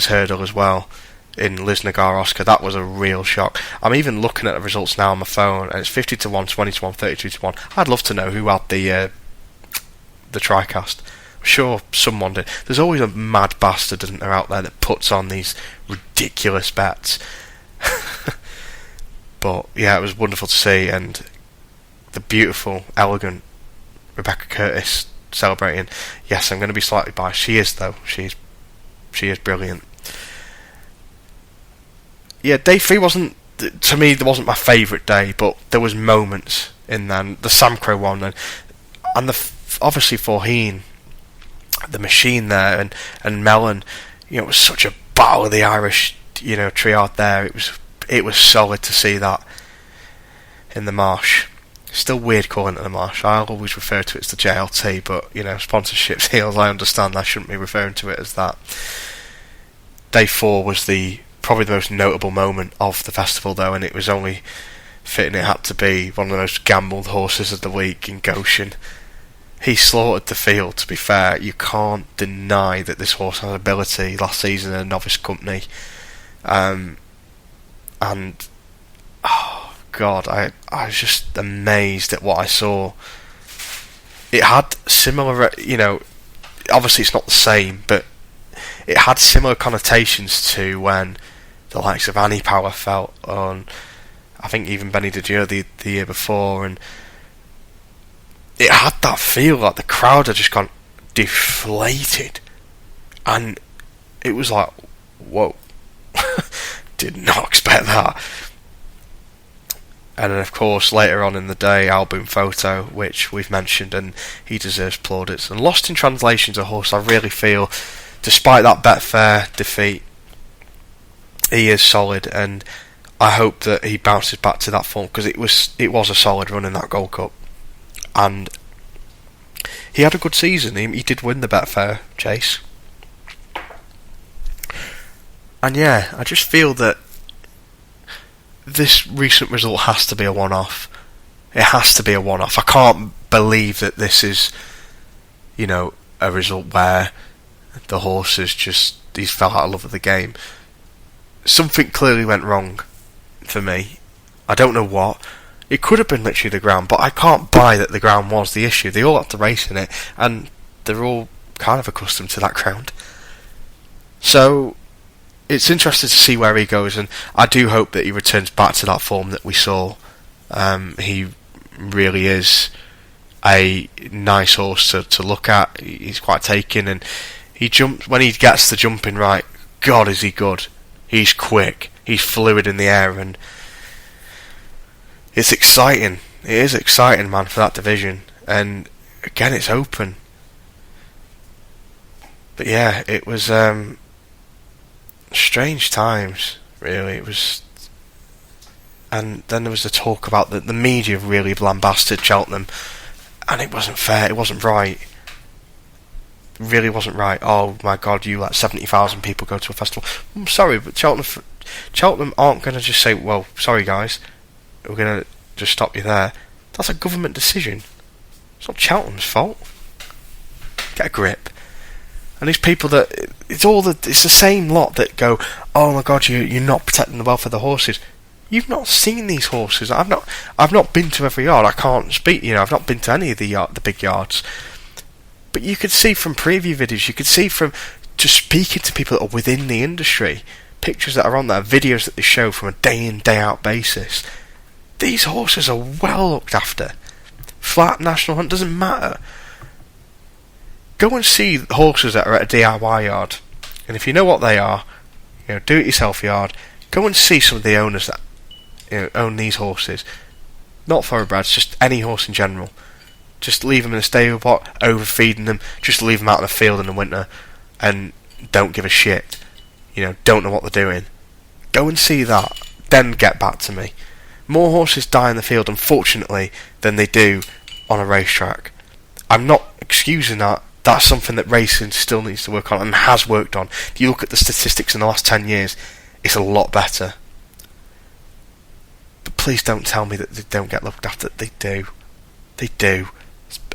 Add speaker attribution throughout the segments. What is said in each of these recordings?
Speaker 1: hurdle as well in Lisnagar Oscar. That was a real shock. I'm even looking at the results now on my phone, and it's 50 to 1, 20 to 1, 32 to 1. I'd love to know who had the TriCast. I'm sure someone did. There's always a mad bastard, isn't there, out there that puts on these ridiculous bets. But yeah, it was wonderful to see, and the beautiful, elegant Rebecca Curtis celebrating. Yes, I'm going to be slightly biased. She is, though. She is brilliant. Yeah, day 3 wasn't, to me, there wasn't my favourite day, but there was moments in then. The Sam Crow one, and obviously Forheen, the machine there, and Mellon. You know, it was such a battle of the Irish, you know, triad there. It was solid to see that in the Marsh. Still weird calling it the Marsh. I'll always refer to it as the JLT, but, you know, sponsorship deals, I understand I shouldn't be referring to it as that. Day 4 was probably the most notable moment of the festival, though, and it was only fitting it had to be one of the most gambled horses of the week in Goshen. He slaughtered the field, to be fair. You can't deny that this horse had ability last season in a novice company. And oh god, I was just amazed at what I saw. It had similar, you know, obviously it's not the same, but it had similar connotations to when the likes of Annie Power felt on, I think even Benny DeGior the year before, and it had that feel like the crowd had just gone deflated, and it was like, whoa. Did not expect that. And then of course later on in the day, Boum Photo, which we've mentioned, and he deserves plaudits. And Lost in Translation's a horse I really feel, despite that Betfair defeat, he is solid, and I hope that he bounces back to that form, because it was a solid run in that Gold Cup, and he had a good season. He did win the Betfair chase. And yeah, I just feel that this recent result has to be a one-off. It has to be a one-off. I can't believe that this is, you know, a result where the horse is just, he's fell out of love with the game. Something clearly went wrong for me. I don't know what. It could have been literally the ground, but I can't buy that the ground was the issue. They all had to race in it, and they're all kind of accustomed to that ground. So it's interesting to see where he goes, and I do hope that he returns back to that form that we saw. He really is a nice horse to look at. He's quite taking, and he jumps when he gets the jumping right. God, is he good? He's quick. He's fluid in the air, and it's exciting. It is exciting, man, for that division. And again, it's open. But yeah, it was strange times, really. It was, and then there was the talk about the media really lambasted Cheltenham, and it wasn't fair. It wasn't right. It really wasn't right. Oh my god, you let 70,000 people go to a festival. I'm sorry, but Cheltenham aren't going to just say, well, sorry guys, we're going to just stop you there. That's a government decision. It's not Cheltenham's fault. Get a grip. And these people that it's the same lot that go, oh my god, you're not protecting the welfare of the horses. You've not seen these horses. I've not been to every yard. I can't speak. You know, I've not been to any of the big yards. But you could see from preview videos, you could see from just speaking to people that are within the industry, pictures that are on there, videos that they show from a day in, day out basis. These horses are well looked after. Flat, national hunt, doesn't matter. Go and see horses that are at a DIY yard, and if you know what they are, you know, do-it-yourself yard. Go and see some of the owners that, you know, own these horses. Not thoroughbreds, just any horse in general. Just leave them in a stable pot, overfeeding them. Just leave them out in the field in the winter, and don't give a shit. You know, don't know what they're doing. Go and see that, then get back to me. More horses die in the field, unfortunately, than they do on a racetrack. I'm not excusing that. That's something that racing still needs to work on, and has worked on. If you look at the statistics in the last 10 years, it's a lot better. But please don't tell me that they don't get looked after. They do. They do.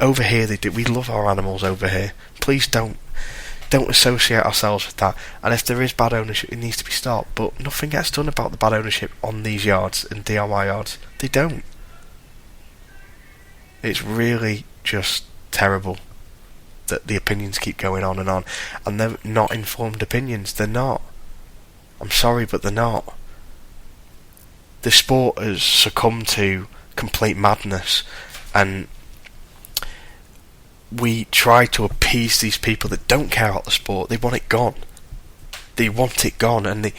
Speaker 1: Over here they do. We love our animals over here. Please don't don't associate ourselves with that. And if there is bad ownership, it needs to be stopped. But nothing gets done about the bad ownership on these yards and DIY yards. They don't. It's really just terrible that the opinions keep going on, and they're not informed opinions. They're not. I'm sorry, but they're not. The sport has succumbed to complete madness, and we try to appease these people that don't care about the sport. They want it gone. They want it gone, and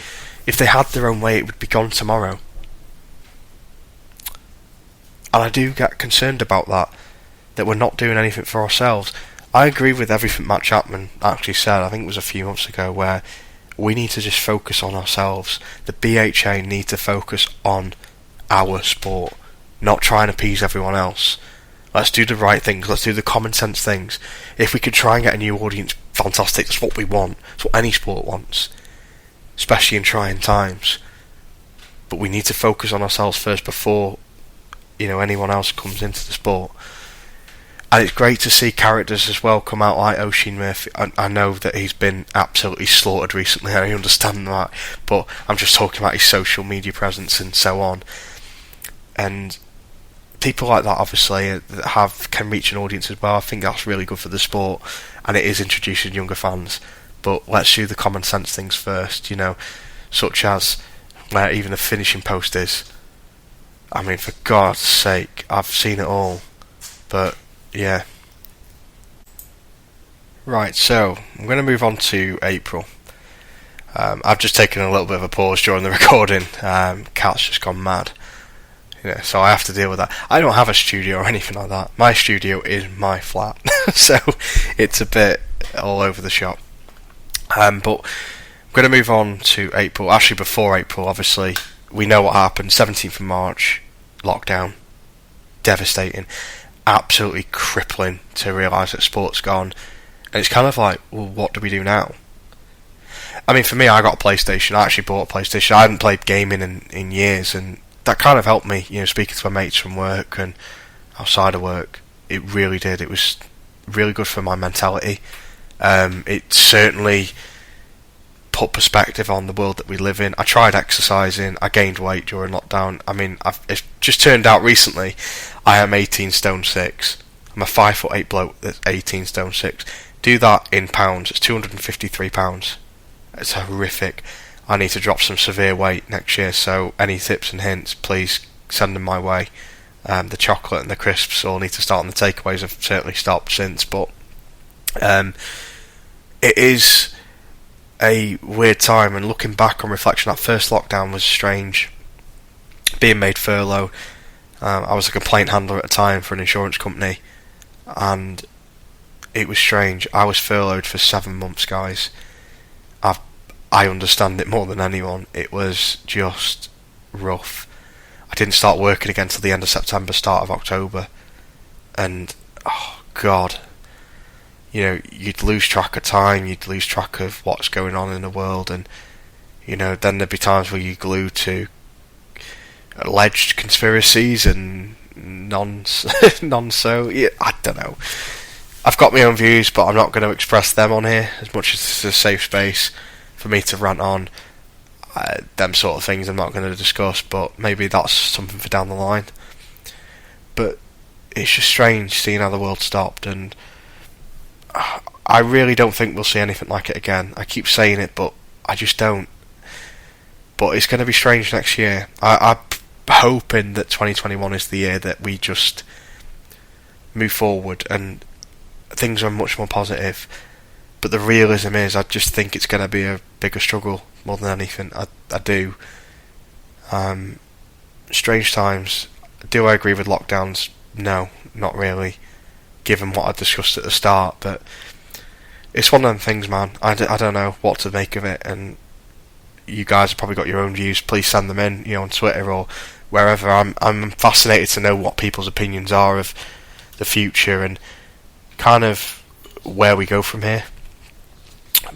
Speaker 1: if they had their own way, it would be gone tomorrow. And I do get concerned about that we're not doing anything for ourselves. I agree with everything Matt Chapman actually said, I think it was a few months ago, where we need to just focus on ourselves. The BHA need to focus on our sport, not try and appease everyone else. Let's do the right things, let's do the common sense things. If we could try and get a new audience, fantastic, that's what we want. That's what any sport wants, especially in trying times. But we need to focus on ourselves first before anyone else comes into the sport. And it's great to see characters as well come out like Oisin Murphy. I know that he's been absolutely slaughtered recently, I understand that, but I'm just talking about his social media presence and so on. And people like that obviously can reach an audience as well. I think that's really good for the sport, and it is introducing younger fans. But let's do the common sense things first, such as where even the finishing post is. I mean, for God's sake, I've seen it all. But yeah. Right, so I'm going to move on to April. I've just taken a little bit of a pause during the recording. Cat's just gone mad. So I have to deal with that. I don't have a studio or anything like that. My studio is my flat. So it's a bit all over the shop. But I'm going to move on to April. Actually, before April, obviously, we know what happened. 17th of March, lockdown. Devastating. Absolutely crippling to realise that sport's gone. And it's kind of like, well, what do we do now? I mean, for me, I got a PlayStation. I actually bought a PlayStation. I hadn't played gaming in years, and that kind of helped me, speaking to my mates from work and outside of work. It really did. It was really good for my mentality. It certainly put perspective on the world that we live in. I tried exercising. I gained weight during lockdown. I mean, it's just turned out recently I am 18 stone 6. I'm a 5'8" bloke that's 18 stone 6. Do that in pounds, it's £253. It's horrific. I need to drop some severe weight next year, so any tips and hints, please send them my way. The chocolate and the crisps all need to start on the takeaways. I've certainly stopped since, but it is a weird time, and looking back on reflection, that first lockdown was strange. Being made furlough, I was a complaint handler at the time for an insurance company, and it was strange. I was furloughed for 7 months, guys. I understand it more than anyone. It was just rough. I didn't start working again till the end of September, start of October, and oh god, you'd lose track of time, you'd lose track of what's going on in the world, and then there'd be times where you glued to alleged conspiracies and so. Yeah, I don't know. I've got my own views, but I'm not going to express them on here, as much as it's a safe space for me to rant on them sort of things. I'm not going to discuss, but maybe that's something for down the line. But it's just strange seeing how the world stopped, and I really don't think we'll see anything like it again. I keep saying it, but I just don't. But it's going to be strange next year. I'm hoping that 2021 is the year that we just move forward and things are much more positive. But the realism is, I just think it's going to be a bigger struggle more than anything. I do. Strange times. Do I agree with lockdowns? No, not really, given what I discussed at the start. But it's one of them things, man. I don't know what to make of it, and you guys have probably got your own views. Please send them in, on Twitter or wherever. I'm fascinated to know what people's opinions are of the future and kind of where we go from here.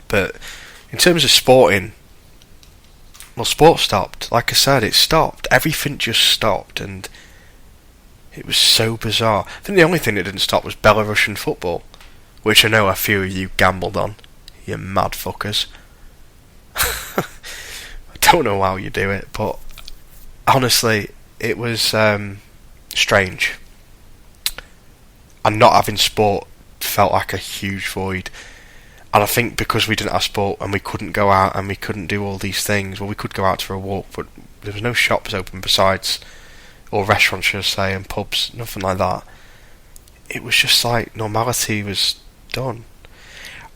Speaker 1: But in terms of sporting, well, sport stopped. Like I said, it stopped. Everything just stopped, and it was so bizarre. I think the only thing that didn't stop was Belarusian football, which I know a few of you gambled on. you mad fuckers. I don't know how you do it, but honestly, it was strange. And not having sport felt like a huge void. And I think because we didn't have sport and we couldn't go out and we couldn't do all these things, well, we could go out for a walk, but there was no shops open besides, or restaurants should I say, and pubs, nothing like that. It was just like normality was done.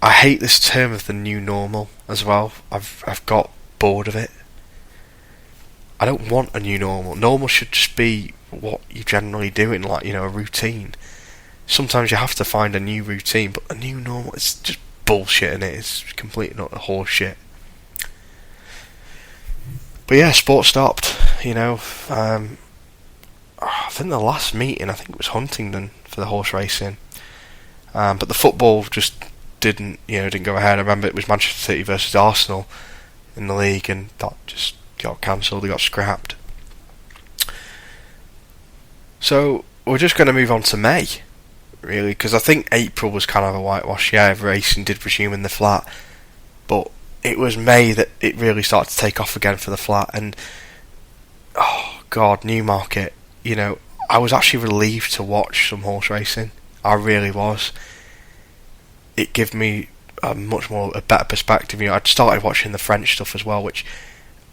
Speaker 1: I hate this term of the new normal as well. I've got bored of it. I don't want a new normal. Normal should just be what you generally do in, like, a routine. Sometimes you have to find a new routine, but a new normal, it's just bullshit in it. It's completely not a horse shit. But yeah, sport stopped. I think the last meeting, I think it was Huntingdon for the horse racing, but the football just didn't go ahead. I remember it was Manchester City versus Arsenal in the league, and that just got cancelled. They got scrapped. So we're just going to move on to May, really, because I think April was kind of a whitewash. Yeah, racing did resume in the flat, but it was May that it really started to take off again for the flat. And oh god, Newmarket, I was actually relieved to watch some horse racing. I really was. It gave me a better perspective. I'd started watching the French stuff as well, which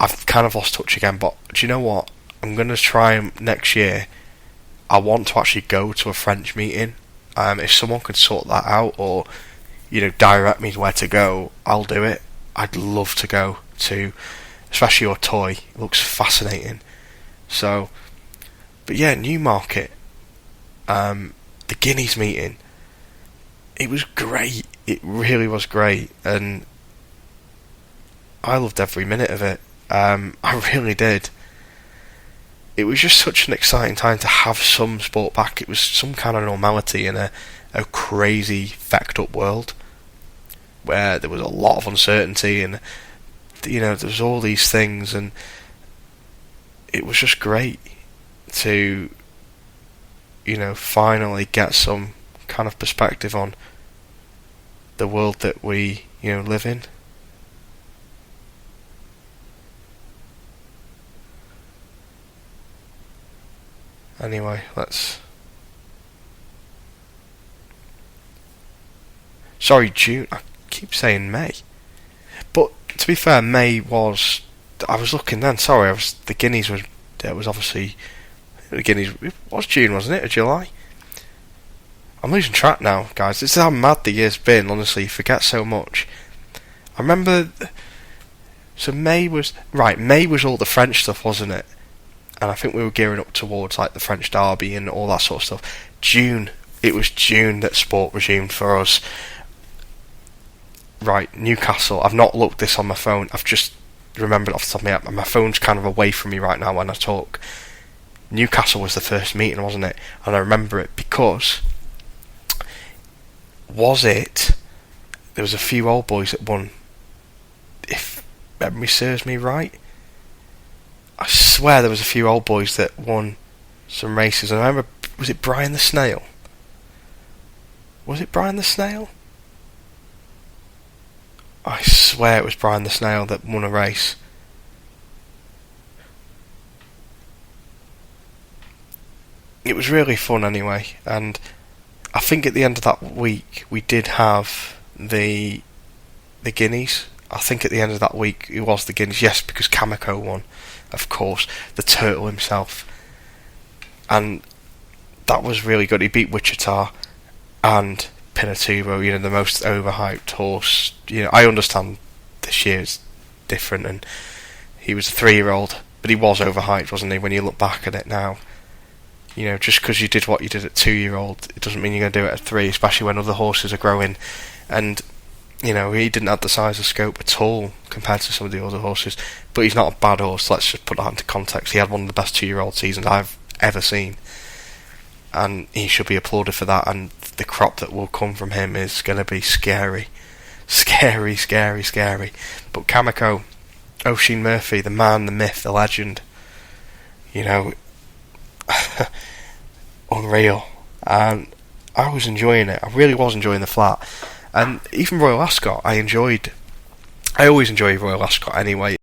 Speaker 1: I've kind of lost touch again. But do you know what? I'm going to try next year. I want to actually go to a French meeting. If someone could sort that out, or direct me to where to go, I'll do it. I'd love to go to, especially your toy. It looks fascinating. So, but yeah, Newmarket, the Guineas meeting, it was great. It really was great, and I loved every minute of it. I really did. It was just such an exciting time to have some sport back. It was some kind of normality in a crazy, fecked up world where there was a lot of uncertainty, and there was all these things, and it was just great to finally get some kind of perspective on the world that we live in. Anyway, sorry, June. I keep saying May, but to be fair, May was. I was looking then. Sorry, the Guineas was. It was obviously the Guineas. It was June, wasn't it, or July? I'm losing track now, guys. This is how mad the year's been. Honestly, you forget so much. I remember. So May was right. May was all the French stuff, wasn't it? And I think we were gearing up towards like the French Derby and all that sort of stuff. June. It was June that sport resumed for us. Right, Newcastle. I've not looked this on my phone. I've just remembered off the top of my head. My phone's kind of away from me right now when I talk. Newcastle was the first meeting, wasn't it? And I remember it because there was a few old boys that won, if memory serves me right. I swear there was a few old boys that won some races. And I remember, was it Brian the Snail? Was it Brian the Snail? I swear it was Brian the Snail that won a race. It was really fun anyway, and I think at the end of that week we did have the Guineas. I think at the end of that week it was the Guineas, yes, because Kamiko won, of course, the turtle himself, and that was really good. He beat Wichita and Pinatubo, the most overhyped horse. I understand this year's different, and he was a 3-year-old, but he was overhyped, wasn't he? When you look back at it now, just because you did what you did at 2-year-old, it doesn't mean you're going to do it at 3, especially when other horses are growing. And he didn't have the size of scope at all compared to some of the other horses. But he's not a bad horse. Let's just put that into context. He had one of the best 2-year-old seasons I've ever seen, and he should be applauded for that. And the crop that will come from him is going to be scary. Scary, scary, scary. But Kamiko, Oisin Murphy, the man, the myth, the legend, unreal. And I was enjoying it. I really was enjoying the flat. And even Royal Ascot, I always enjoy Royal Ascot anyway.